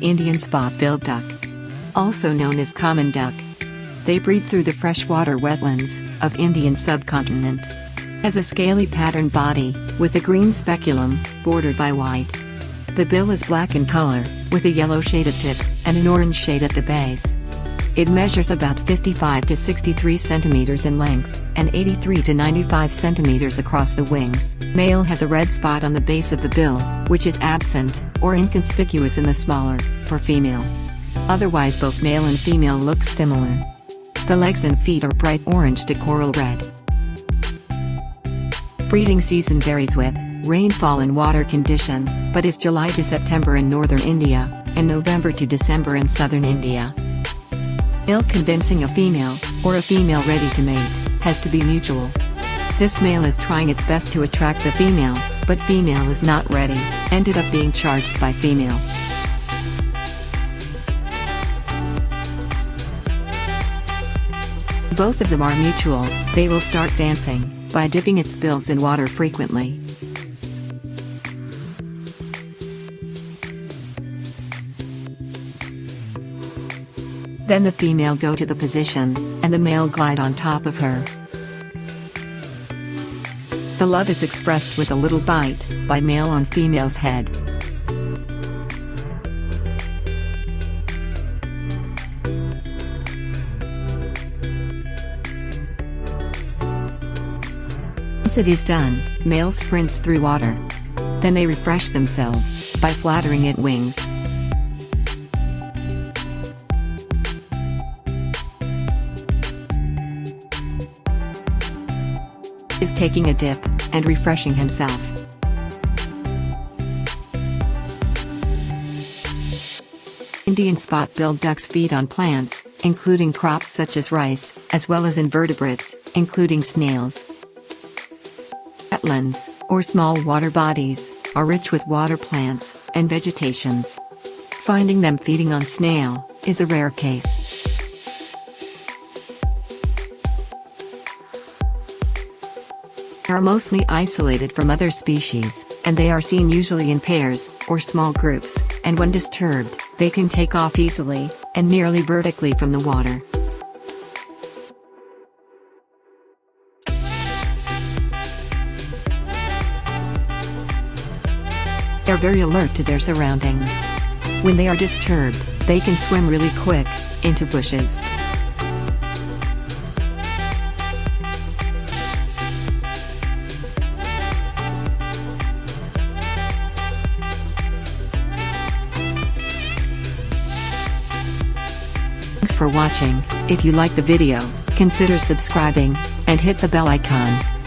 Indian spot-billed duck. Also known as common duck. They breed through the freshwater wetlands of Indian subcontinent. Has a scaly patterned body, with a green speculum, bordered by white. The bill is black in color, with a yellow shaded tip, and an orange shade at the base. It measures about 55 to 63 centimeters in length, and 83 to 95 centimeters across the wings. Male has a red spot on the base of the bill, which is absent, or inconspicuous in the smaller, for female. Otherwise both male and female look similar. The legs and feet are bright orange to coral red. Breeding season varies with rainfall and water condition, but is July to September in northern India, and November to December in southern India. Male convincing a female, or a female ready to mate, has to be mutual. This male is trying its best to attract the female, but female is not ready, ended up being charged by female. Both of them are mutual, they will start dancing, by dipping its bills in water frequently. Then the female go to the position, and the male glide on top of her. The love is expressed with a little bite, by male on female's head. Once it is done, male sprints through water. Then they refresh themselves, by flattering its wings. Is taking a dip, and refreshing himself. Indian spot-billed ducks feed on plants, including crops such as rice, as well as invertebrates, including snails. Wetlands, or small water bodies, are rich with water plants, and vegetations. Finding them feeding on snail, is a rare case. They are mostly isolated from other species, and they are seen usually in pairs, or small groups, and when disturbed, they can take off easily, and nearly vertically from the water. They are very alert to their surroundings. When they are disturbed, they can swim really quick, into bushes. Thanks for watching. If you like the video, consider subscribing, and hit the bell icon.